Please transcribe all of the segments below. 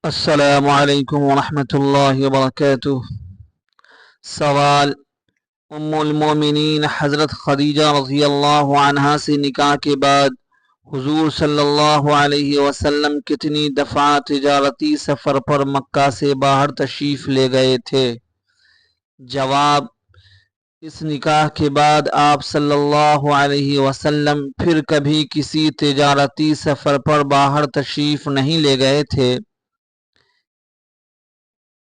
السلام علیکم ورحمۃ اللہ وبرکاتہ۔ سوال: ام المومنین حضرت خدیجہ رضی اللہ عنہا سے نکاح کے بعد حضور صلی اللہ علیہ وسلم کتنی دفعہ تجارتی سفر پر مکہ سے باہر تشریف لے گئے تھے؟ جواب: اس نکاح کے بعد آپ صلی اللہ علیہ وسلم پھر کبھی کسی تجارتی سفر پر باہر تشریف نہیں لے گئے تھے،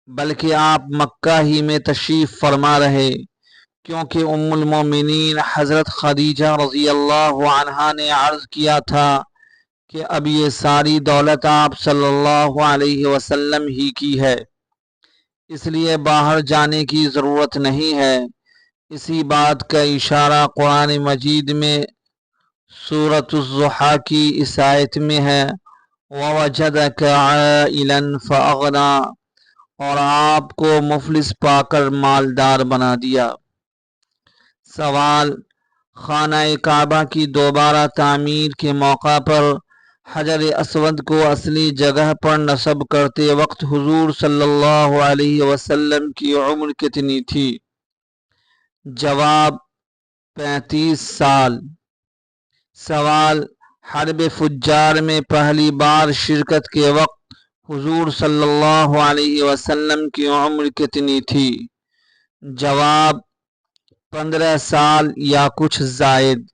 بلکہ آپ مکہ ہی میں تشریف فرما رہے، کیونکہ ام المومنین حضرت خدیجہ رضی اللہ عنہا نے عرض کیا تھا کہ اب یہ ساری دولت آپ صلی اللہ علیہ وسلم ہی کی ہے، اس لیے باہر جانے کی ضرورت نہیں ہے۔ اسی بات کا اشارہ قرآن مجید میں سورۃ الضحیٰ کی اس آیت میں ہے، وَوَجَدَكَ عَائِلًا فَأَغْنَىٰ، اور آپ کو مفلس پا کر مالدار بنا دیا۔ سوال: خانہ کعبہ کی دوبارہ تعمیر کے موقع پر حجر اسود کو اصلی جگہ پر نصب کرتے وقت حضور صلی اللہ علیہ وسلم کی عمر کتنی تھی؟ جواب: 35 سال۔ سوال: حرب فجار میں پہلی بار شرکت کے وقت حضور صلی اللہ علیہ وسلم کی عمر کتنی تھی؟ جواب: 15 سال یا کچھ زائد۔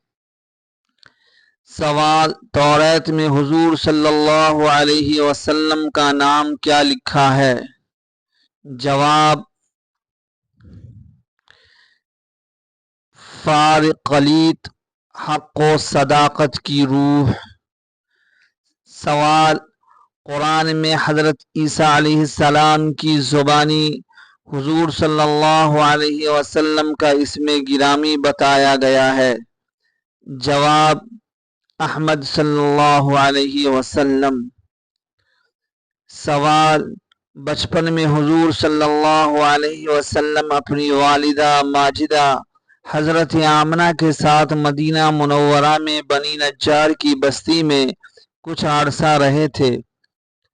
سوال: توریت میں حضور صلی اللہ علیہ وسلم کا نام کیا لکھا ہے؟ جواب: فارقلیت، حق و صداقت کی روح۔ سوال: قرآن میں حضرت عیسیٰ علیہ السلام کی زبانی حضور صلی اللہ علیہ وسلم کا اسم گرامی بتایا گیا ہے۔ جواب: احمد صلی اللہ علیہ وسلم۔ سوال: بچپن میں حضور صلی اللہ علیہ وسلم اپنی والدہ ماجدہ حضرت آمنہ کے ساتھ مدینہ منورہ میں بنی نجار کی بستی میں کچھ عرصہ رہے تھے،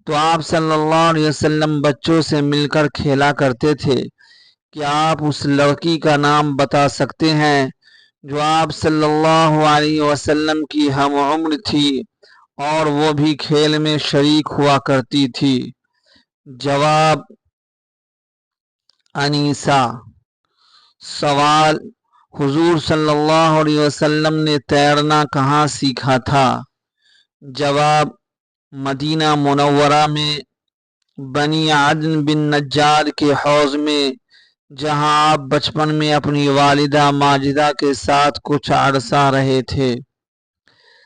تو آپ صلی اللہ علیہ وسلم بچوں سے مل کر کھیلا کرتے تھے۔ کیا آپ اس لڑکی کا نام بتا سکتے ہیں جو آپ صلی اللہ علیہ وسلم کی ہم عمر تھی اور وہ بھی کھیل میں شریک ہوا کرتی تھی؟ جواب: انیسہ۔ سوال: حضور صلی اللہ علیہ وسلم نے تیرنا کہاں سیکھا تھا؟ جواب: مدینہ منورہ میں بنی عدن بن نجار کے حوض میں، جہاں آپ بچپن میں اپنی والدہ ماجدہ کے ساتھ کچھ عرصہ رہے تھے۔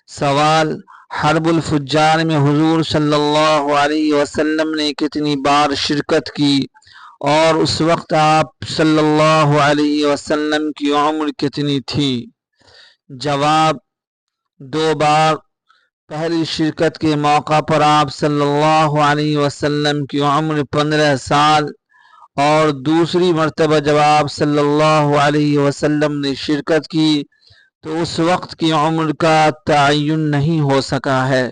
سوال: حرب الفجار میں حضور صلی اللہ علیہ وسلم نے کتنی بار شرکت کی اور اس وقت آپ صلی اللہ علیہ وسلم کی عمر کتنی تھی؟ جواب: 2 بار۔ پہلی شرکت کے موقع پر آپ صلی اللہ علیہ وسلم کی عمر 15 سال، اور دوسری مرتبہ جب آپ صلی اللہ علیہ وسلم نے شرکت کی تو اس وقت کی عمر کا تعین نہیں ہو سکا ہے۔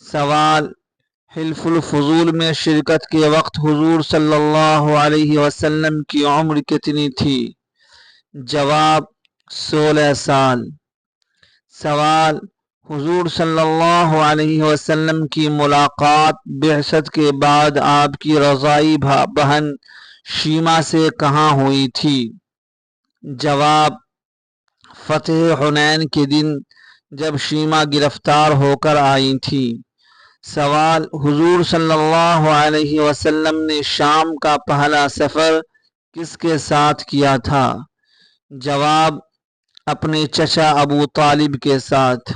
سوال: حلف الفضول میں شرکت کے وقت حضور صلی اللہ علیہ وسلم کی عمر کتنی تھی؟ جواب: 16 سال۔ سوال: حضور صلی اللہ علیہ وسلم کی ملاقات بعثت کے بعد آپ کی رضاعی بہن شیمہ سے کہاں ہوئی تھی؟ جواب: فتح حنین کے دن، جب شیمہ گرفتار ہو کر آئی تھی۔ سوال: حضور صلی اللہ علیہ وسلم نے شام کا پہلا سفر کس کے ساتھ کیا تھا؟ جواب: اپنے چچا ابو طالب کے ساتھ۔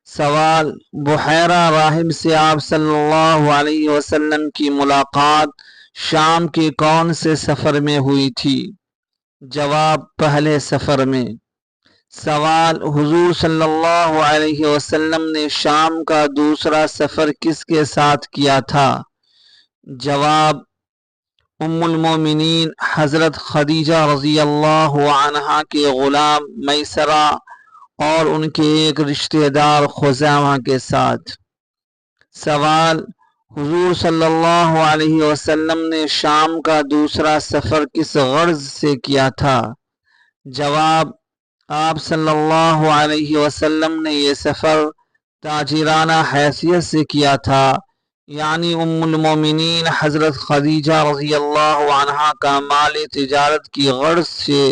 سوال: بحیرہ راہب سے آپ صلی اللہ علیہ وسلم کی ملاقات شام کے کون سے سفر میں ہوئی تھی؟ جواب: پہلے سفر میں۔ سوال: حضور صلی اللہ علیہ وسلم نے شام کا دوسرا سفر کس کے ساتھ کیا تھا؟ جواب: ام المومنین حضرت خدیجہ رضی اللہ عنہا کے غلام میسرہ اور ان کے ایک رشتہ دار خزیمہ کے ساتھ۔ سوال: حضور صلی اللہ علیہ وسلم نے شام کا دوسرا سفر کس غرض سے کیا تھا؟ جواب: آپ صلی اللہ علیہ وسلم نے یہ سفر تاجرانہ حیثیت سے کیا تھا، یعنی ام المومنین حضرت خدیجہ رضی اللہ عنہا کا مال تجارت کی غرض سے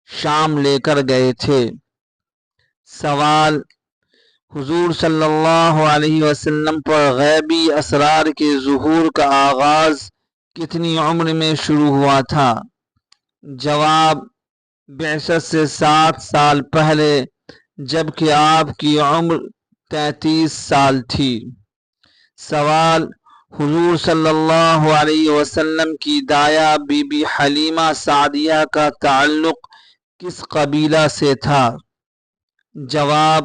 شام لے کر گئے تھے۔ سوال: حضور صلی اللہ علیہ وسلم پر غیبی اسرار کے ظہور کا آغاز کتنی عمر میں شروع ہوا تھا؟ جواب: بعثت سے 7 سال پہلے، جبکہ آپ کی عمر 33 سال تھی۔ سوال: حضور صلی اللہ علیہ وسلم کی دایا بی بی حلیمہ سعدیہ کا تعلق کس قبیلہ سے تھا؟ جواب: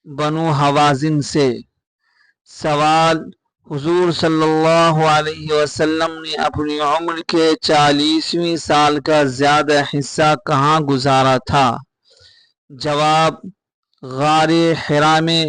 بنو حوازن سے۔ سوال: حضور صلی اللہ علیہ وسلم نے اپنی عمر کے 40ویں سال کا زیادہ حصہ کہاں گزارا تھا؟ جواب: غار حرا میں،